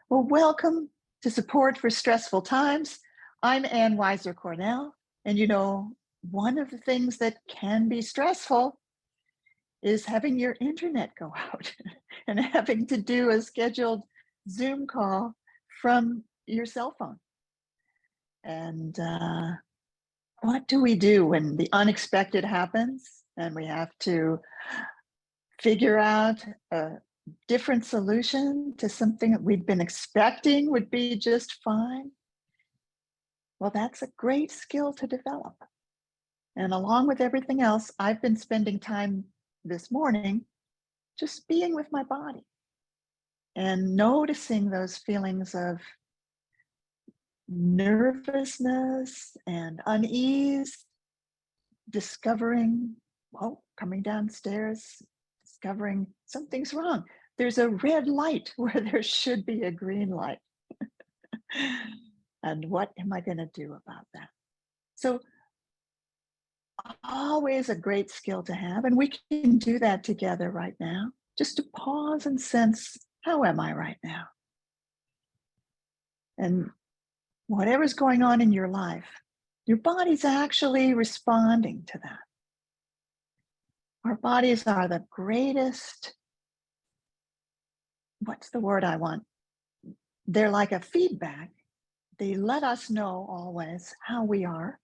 Well, welcome to Support for Stressful Times. I'm Ann Weiser Cornell. And one of the things that can be stressful is having your internet go out and having to do a scheduled Zoom call from your cell phone. And what do we do when the unexpected happens and we have to figure out a different solution to something that we'd been expecting would be just fine? Well, that's a great skill to develop. And along with everything else, I've been spending time this morning just being with my body and noticing those feelings of nervousness and unease, discovering, coming downstairs, discovering something's wrong. There's a red light where there should be a green light. And what am I going to do about that? So, always a great skill to have. And we can do that together right now, just to pause and sense, how am I right now? And whatever's going on in your life, your body's actually responding to that. Our bodies are the greatest, what's the word I want? They're like a feedback. They let us know always how we are.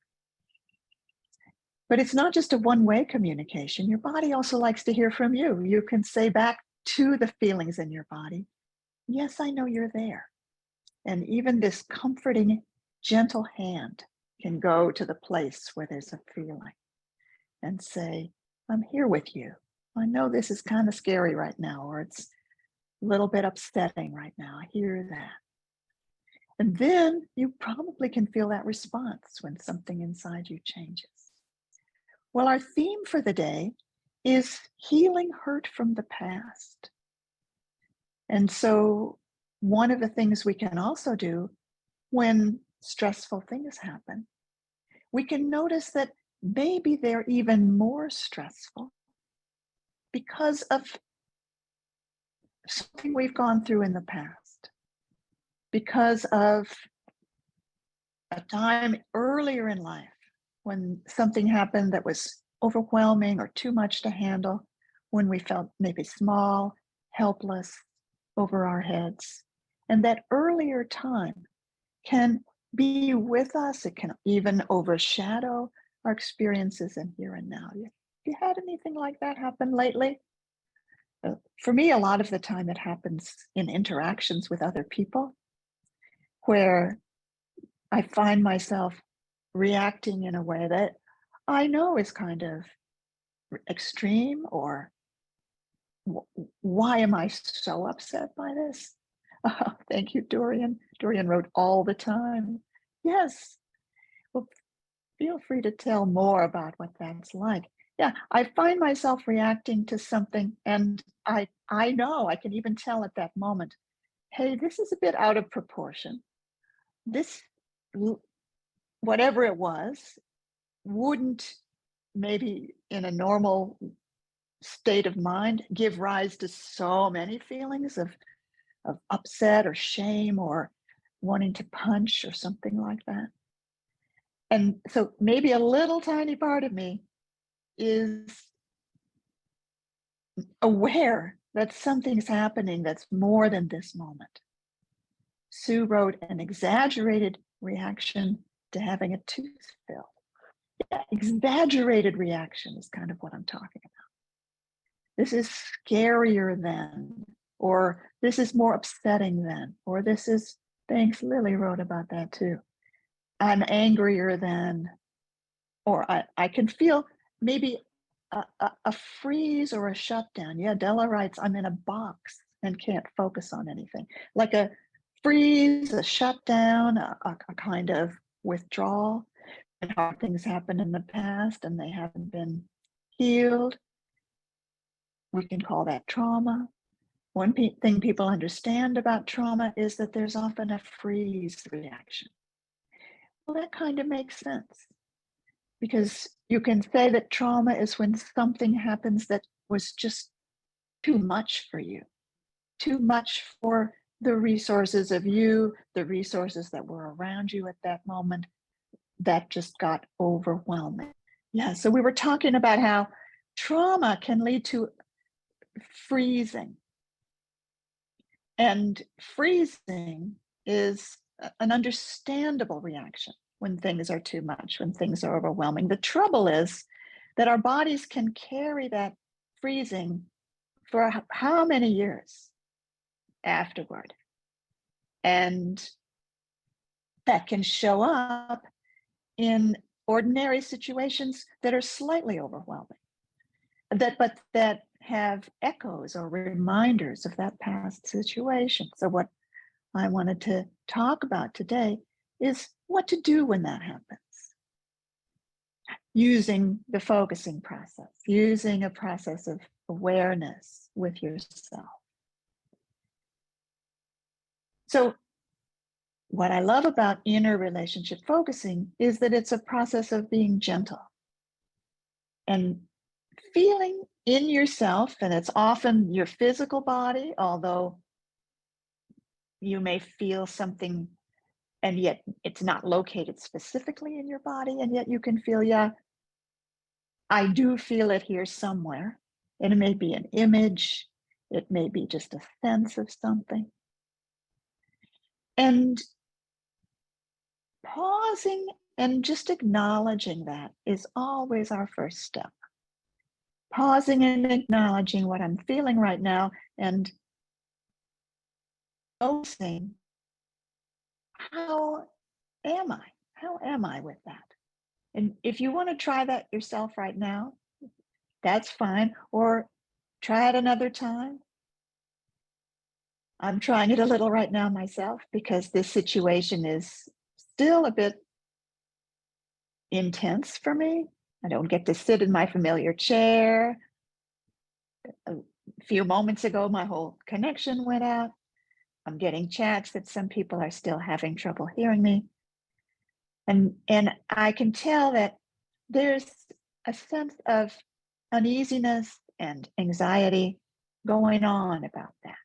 But it's not just a one-way communication. Your body also likes to hear from you. You can say back to the feelings in your body, yes, I know you're there. And even this comforting, gentle hand can go to the place where there's a feeling and say, I'm here with you. I know this is kind of scary right now, or it's a little bit upsetting right now. I hear that. And then you probably can feel that response when something inside you changes. Well, our theme for the day is healing hurt from the past. And so one of the things we can also do when stressful things happen, we can notice that maybe they're even more stressful because of something we've gone through in the past, because of a time earlier in life when something happened that was overwhelming or too much to handle, when we felt maybe small, helpless, over our heads. And that earlier time can be with us. It can even overshadow our experiences in here and now. Have you had anything like that happen lately? For me, a lot of the time it happens in interactions with other people where I find myself reacting in a way that I know is kind of extreme, or why am I so upset by this? Oh, thank you, Dorian. Dorian wrote all the time. Yes. Well, feel free to tell more about what that's like. Yeah, I find myself reacting to something, and I know, I can even tell at that moment, hey, this is a bit out of proportion. This, whatever it was, wouldn't maybe in a normal state of mind give rise to so many feelings of upset or shame or wanting to punch or something like that. And so maybe a little tiny part of me is aware that something's happening that's more than this moment. Sue wrote an exaggerated reaction to having a tooth filled. Yeah, exaggerated reaction is kind of what I'm talking about. This is scarier than, or this is more upsetting than, or this is, thanks, Lily wrote about that too. I'm angrier than, or I can feel maybe a freeze or a shutdown. Yeah, Della writes, I'm in a box and can't focus on anything. Like a freeze, a shutdown, a kind of withdrawal. And how things happen in the past and they haven't been healed. We can call that trauma. One thing people understand about trauma is that there's often a freeze reaction. Well, that kind of makes sense, because you can say that trauma is when something happens that was just too much for you, too much for the resources of you, the resources that were around you at that moment, that just got overwhelming. Yeah, so we were talking about how trauma can lead to freezing. And freezing is an understandable reaction when things are too much, when things are overwhelming. The trouble is that our bodies can carry that freezing for how many years afterward. And that can show up in ordinary situations that are slightly overwhelming, but that have echoes or reminders of that past situation. So what I wanted to talk about today is what to do when that happens. Using the focusing process, using a process of awareness with yourself. So what I love about inner relationship focusing is that it's a process of being gentle and feeling in yourself, and it's often your physical body, although you may feel something and yet it's not located specifically in your body, and yet you can feel, yeah, I do feel it here somewhere. And it may be an image, it may be just a sense of something. And pausing and just acknowledging that is always our first step. Pausing and acknowledging what I'm feeling right now and noticing, how am I? How am I with that? And if you want to try that yourself right now, that's fine. Or try it another time. I'm trying it a little right now myself because this situation is still a bit intense for me. I don't get to sit in my familiar chair. A few moments ago, my whole connection went out. I'm getting chats that some people are still having trouble hearing me. And I can tell that there's a sense of uneasiness and anxiety going on about that.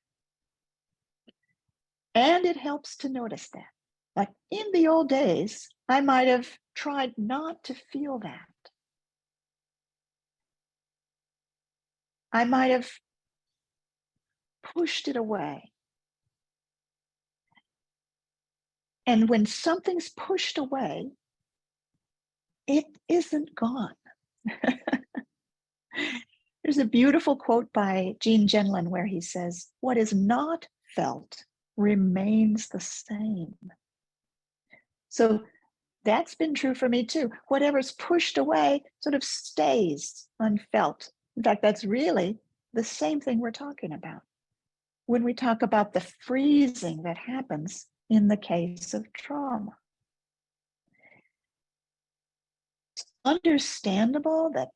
And it helps to notice that. Like in the old days, I might have tried not to feel that. I might have pushed it away. And when something's pushed away, it isn't gone. There's a beautiful quote by Gene Genlin where he says, "What is not felt remains the same." So that's been true for me too. Whatever's pushed away sort of stays unfelt. In fact, that's really the same thing we're talking about when we talk about the freezing that happens in the case of trauma. It's understandable that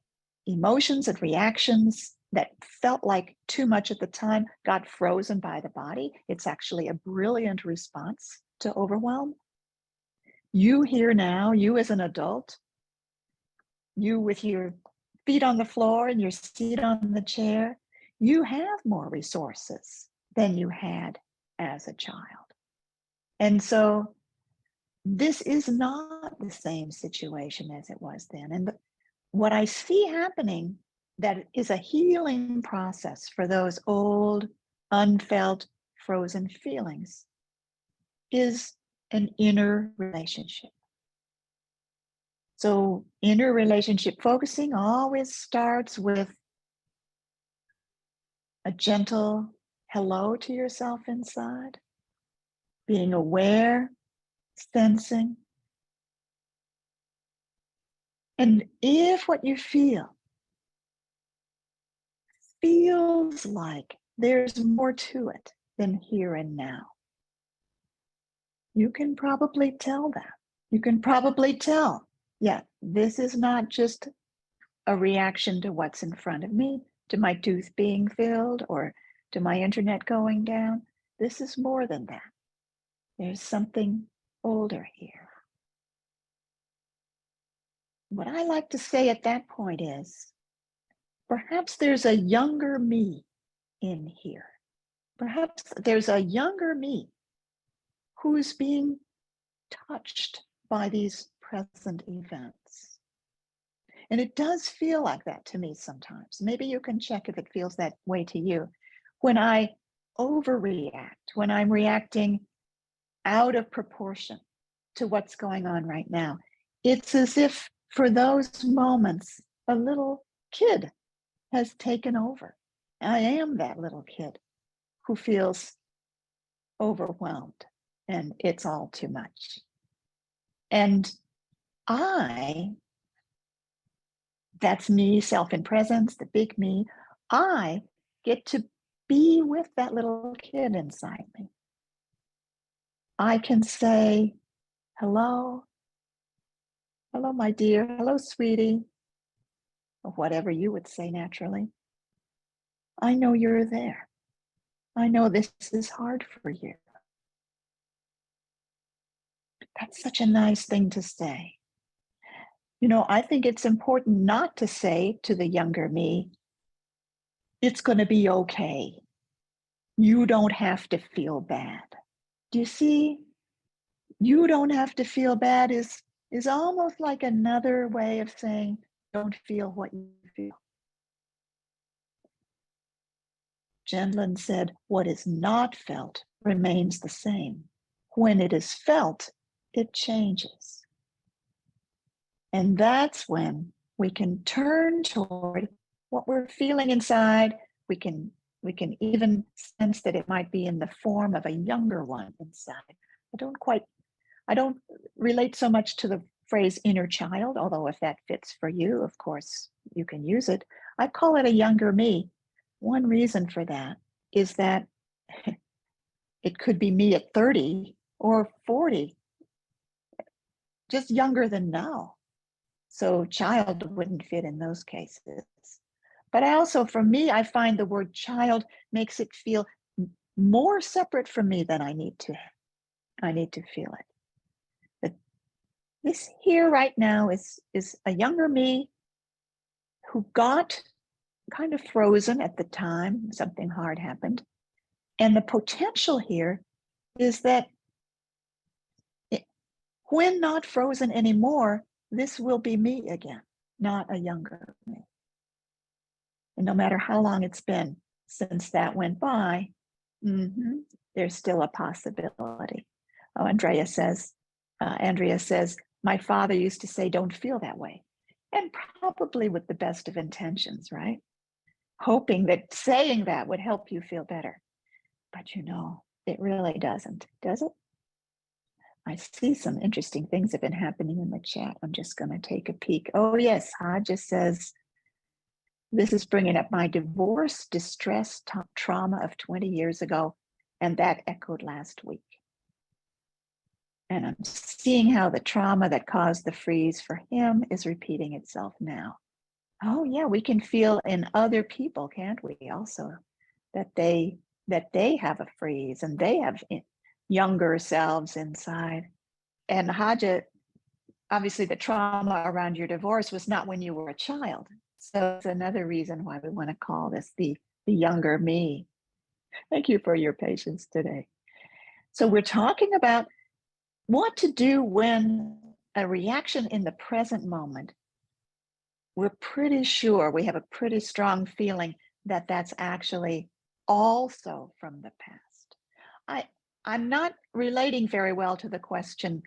emotions and reactions that felt like too much at the time got frozen by the body. It's actually a brilliant response to overwhelm. You here now, you as an adult, you with your feet on the floor and your seat on the chair, you have more resources than you had as a child. And so this is not the same situation as it was then. And what I see happening that is a healing process for those old, unfelt, frozen feelings is an inner relationship. So inner relationship focusing always starts with a gentle hello to yourself inside, being aware, sensing. And if what you feel feels like there's more to it than here and now, you can probably tell that. You can probably tell, yeah, this is not just a reaction to what's in front of me, to my tooth being filled or to my internet going down. This is more than that. There's something older here. What I like to say at that point is, perhaps there's a younger me in here. Perhaps there's a younger me who's being touched by these present events. And it does feel like that to me sometimes. Maybe you can check if it feels that way to you. When I overreact, when I'm reacting out of proportion to what's going on right now, it's as if for those moments, a little kid has taken over. I am that little kid who feels overwhelmed and it's all too much. And that's me, self in presence, the big me. I get to be with that little kid inside me. I can say, hello, hello, my dear, hello, sweetie, or whatever you would say naturally. I know you're there. I know this is hard for you. That's such a nice thing to say. You know, I think it's important not to say to the younger me, it's going to be okay. You don't have to feel bad. Do you see? You don't have to feel bad is almost like another way of saying don't feel what you feel. Gendlin said, what is not felt remains the same. When it is felt, it changes. And that's when we can turn toward what we're feeling inside. We can even sense that it might be in the form of a younger one inside. I don't relate so much to the phrase inner child, although if that fits for you, of course, you can use it. I call it a younger me. One reason for that is that it could be me at 30 or 40, just younger than now. So child wouldn't fit in those cases. But I also, for me, I find the word child makes it feel more separate from me than I need to feel it. But this here right now is a younger me who got kind of frozen at the time something hard happened. And the potential here is that when not frozen anymore, this will be me again, not a younger me. And no matter how long it's been since that went by, there's still a possibility. Oh, Andrea says, my father used to say, don't feel that way. And probably with the best of intentions, right? Hoping that saying that would help you feel better. But you know, it really doesn't, does it? I see some interesting things have been happening in the chat. I'm just going to take a peek. Oh, yes, Haja says, this is bringing up my divorce, distress, trauma of 20 years ago, and that echoed last week. And I'm seeing how the trauma that caused the freeze for him is repeating itself now. Oh, yeah, we can feel in other people, can't we, also, that they have a freeze and they have younger selves inside. And Haja, obviously the trauma around your divorce was not when you were a child. So it's another reason why we want to call this the younger me. Thank you for your patience today. So we're talking about what to do when a reaction in the present moment, we're pretty sure, we have a pretty strong feeling that that's actually also from the past. I'm not relating very well to the question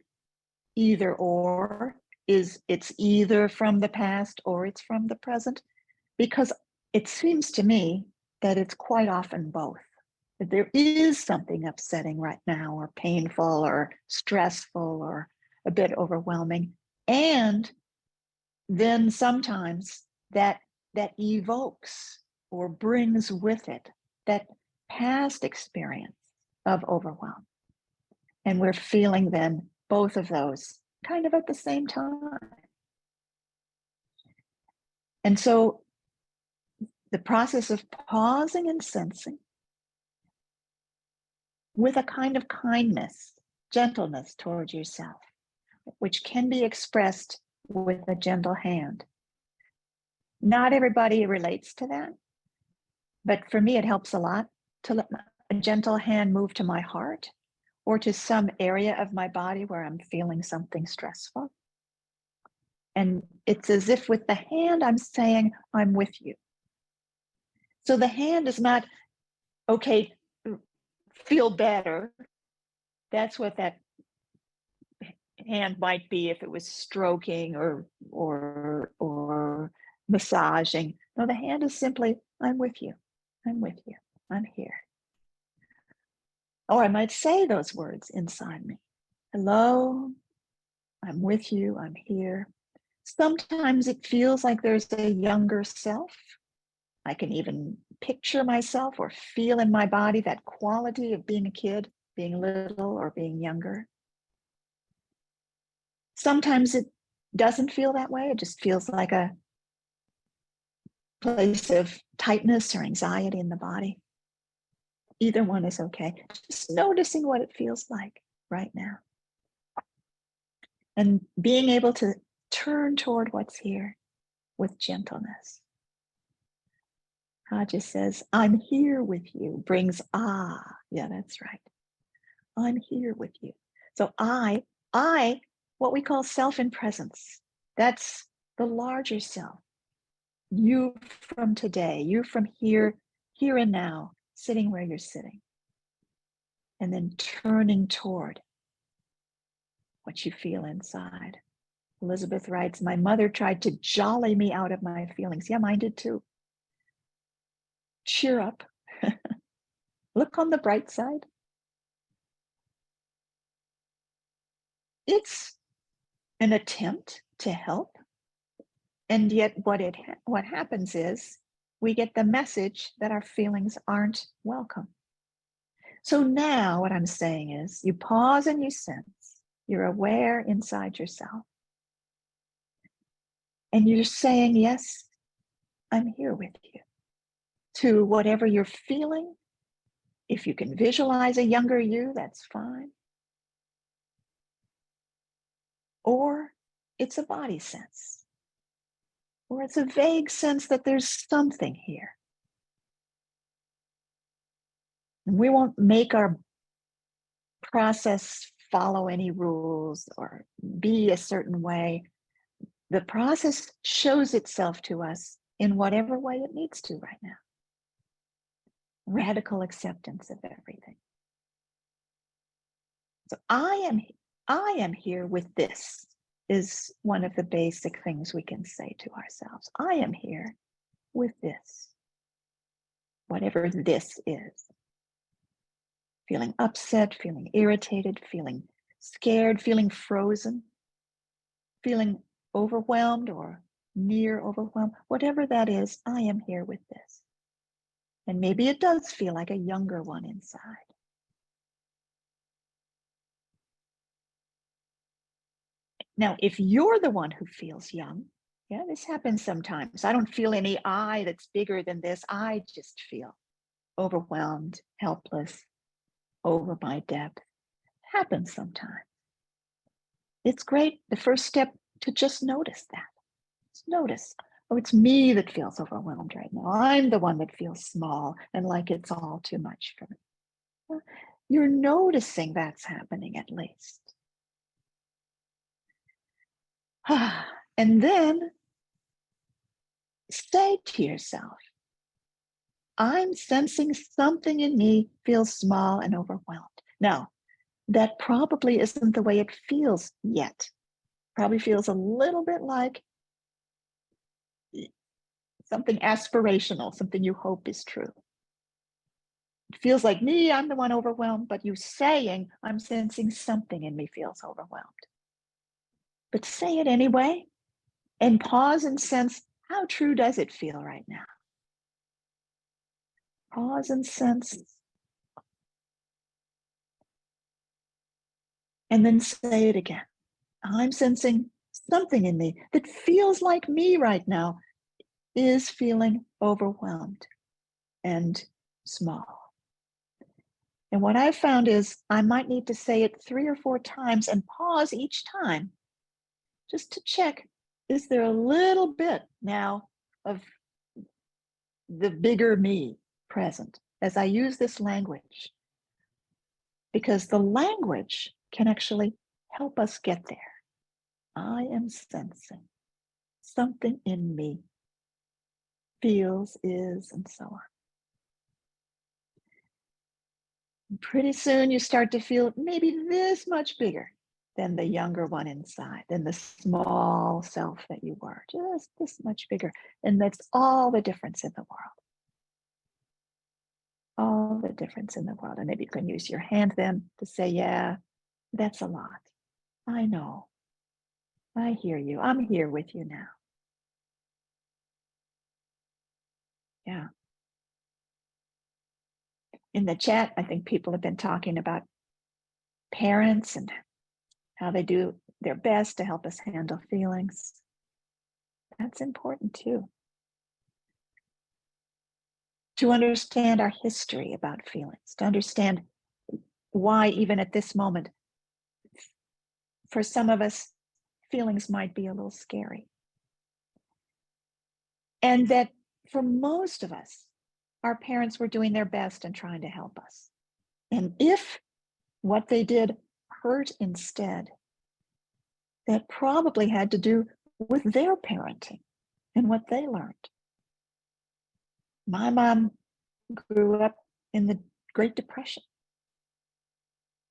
either or, it's either from the past or it's from the present, because it seems to me that it's quite often both. That there is something upsetting right now or painful or stressful or a bit overwhelming. And then sometimes that evokes or brings with it that past experience of overwhelm. And we're feeling then both of those kind of at the same time. And so the process of pausing and sensing with a kind of kindness, gentleness towards yourself, which can be expressed with a gentle hand. Not everybody relates to that, but for me, it helps a lot to a gentle hand move to my heart or to some area of my body where I'm feeling something stressful. And it's as if with the hand, I'm saying, I'm with you. So the hand is not, okay, feel better. That's what that hand might be if it was stroking or massaging. No, the hand is simply, I'm with you. I'm with you. I'm here. Or I might say those words inside me. Hello, I'm with you. I'm here. Sometimes it feels like there's a younger self. I can even picture myself or feel in my body that quality of being a kid, being little or being younger. Sometimes it doesn't feel that way. It just feels like a place of tightness or anxiety in the body. Either one is okay. Just noticing what it feels like right now. And being able to turn toward what's here with gentleness. Raja says, I'm here with you, brings yeah, that's right. I'm here with you. So I, what we call self in presence, that's the larger self. You from today, you from here and now, sitting where you're sitting. And then turning toward what you feel inside. Elizabeth writes, my mother tried to jolly me out of my feelings. Yeah, mine did too. Cheer up. Look on the bright side. It's an attempt to help. And yet what happens is we get the message that our feelings aren't welcome. So now what I'm saying is you pause and you sense, you're aware inside yourself. And you're saying, yes, I'm here with you. To whatever you're feeling. If you can visualize a younger you, that's fine. Or it's a body sense. Or it's a vague sense that there's something here. And we won't make our process follow any rules or be a certain way. The process shows itself to us in whatever way it needs to right now. Radical acceptance of everything. So I am here with this is one of the basic things we can say to ourselves. I am here with this, whatever this is. Feeling upset, feeling irritated, feeling scared, feeling frozen, feeling overwhelmed or near overwhelmed, whatever that is, I am here with this. And maybe it does feel like a younger one inside. Now, if you're the one who feels young, yeah, this happens sometimes. I don't feel any I that's bigger than this. I just feel overwhelmed, helpless, over my depth. It happens sometimes. It's great. The first step to just notice that. Just notice, oh, it's me that feels overwhelmed right now. I'm the one that feels small and like it's all too much for me. You're noticing that's happening at least. And then say to yourself, I'm sensing something in me feels small and overwhelmed. Now, that probably isn't the way it feels yet. Probably feels a little bit like something aspirational, something you hope is true. It feels like me, I'm the one overwhelmed, but you saying, I'm sensing something in me feels overwhelmed. But say it anyway and pause and sense, how true does it feel right now? Pause and sense. And then say it again. I'm sensing something in me that feels like me right now is feeling overwhelmed and small. And what I've found is I might need to say it 3 or 4 times and pause each time just to check, is there a little bit now of the bigger me present? as I use this language, because the language can actually help us get there. I am sensing something in me feels, is, and so on. And pretty soon you start to feel maybe this much bigger than the younger one inside, than the small self that you were, just this much bigger. And that's all the difference in the world. All the difference in the world. And maybe you can use your hand then to say, yeah, that's a lot. I know. I hear you. I'm here with you now. Yeah. In the chat, I think people have been talking about parents and how they do their best to help us handle feelings. That's important too. To understand our history about feelings, to understand why, even at this moment, for some of us, feelings might be a little scary. And that for most of us, our parents were doing their best and trying to help us. And if what they did hurt instead, that probably had to do with their parenting and what they learned. My mom grew up in the Great Depression.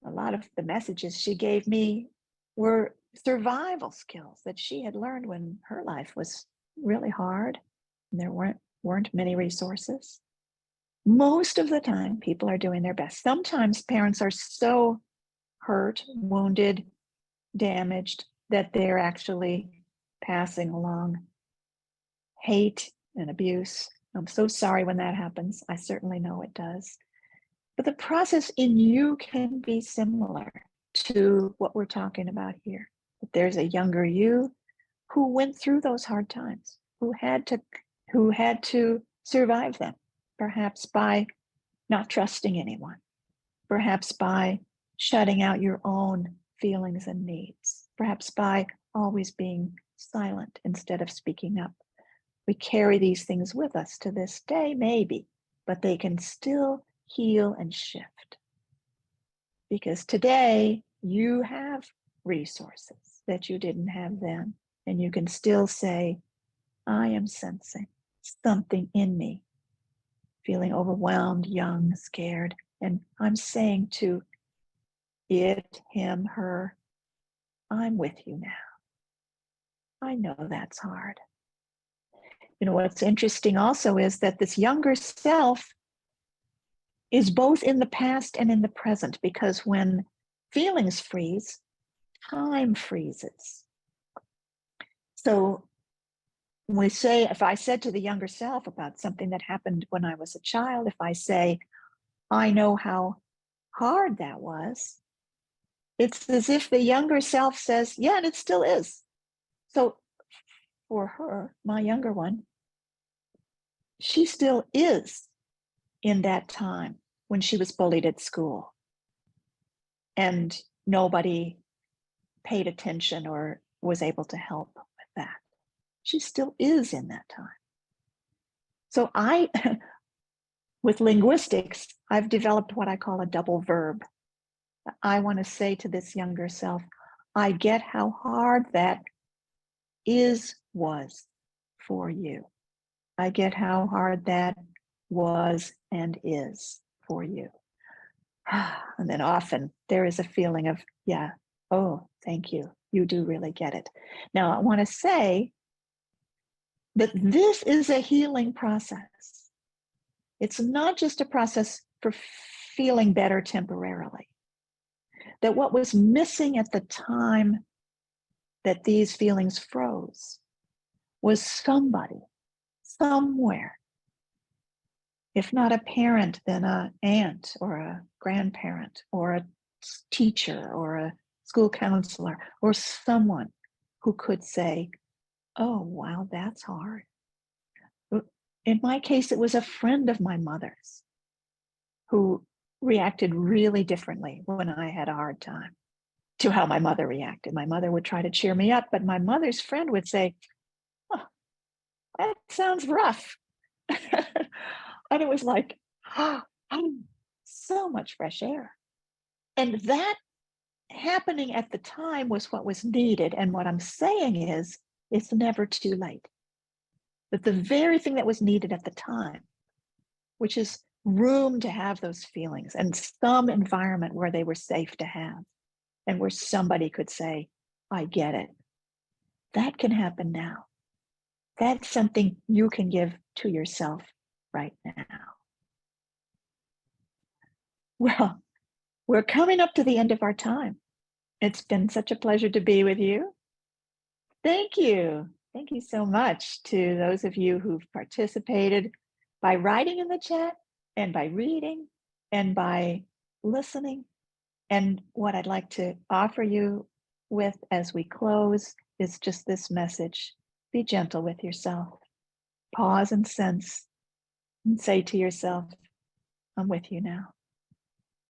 A lot of the messages she gave me were survival skills that she had learned when her life was really hard and there weren't many resources. Most of the time, people are doing their best. Sometimes parents are so hurt, wounded, damaged that they're actually passing along hate and abuse. I'm so sorry when that happens. I certainly know it does. But the process in you can be similar to what we're talking about here. There's a younger you who went through those hard times, who had to survive them, perhaps by not trusting anyone, perhaps by shutting out your own feelings and needs, perhaps by always being silent instead of speaking up. We carry these things with us to this day, maybe, but they can still heal and shift. Because today you have resources that you didn't have then, and you can still say, I am sensing something in me, feeling overwhelmed, young, scared, and I'm saying to it, him, her, I'm with you now. I know that's hard. You know, what's interesting also is that this younger self is both in the past and in the present, because when feelings freeze, time freezes. So when we say, if I said to the younger self about something that happened when I was a child, if I say, I know how hard that was, it's as if the younger self says, yeah, and it still is. So for her, my younger one, she still is in that time when she was bullied at school and nobody paid attention or was able to help with that. She still is in that time. So with linguistics, I've developed what I call a double verb. I want to say to this younger self, I get how hard that was for you. I get how hard that was and is for you. And then often there is a feeling of, yeah, oh, thank you. You do really get it. Now, I want to say that this is a healing process. It's not just a process for feeling better temporarily. That what was missing at the time that these feelings froze was somebody, somewhere, if not a parent, then an aunt or a grandparent or a teacher or a school counselor or someone who could say, oh, wow, that's hard. In my case, it was a friend of my mother's who reacted really differently when I had a hard time to how my mother reacted. My mother would try to cheer me up, but my mother's friend would say, oh, that sounds rough. And it was like, oh, So much fresh air. And that happening at the time was what was needed. And what I'm saying is, it's never too late. That the very thing that was needed at the time, which is room to have those feelings and some environment where they were safe to have, and where somebody could say, I get it. That can happen now. That's something you can give to yourself right now. Well, we're coming up to the end of our time. It's been such a pleasure to be with you. Thank you. Thank you so much to those of you who've participated by writing in the chat and by reading and by listening. And what I'd like to offer you with as we close is just this message. Be gentle with yourself. Pause and sense and say to yourself, I'm with you now.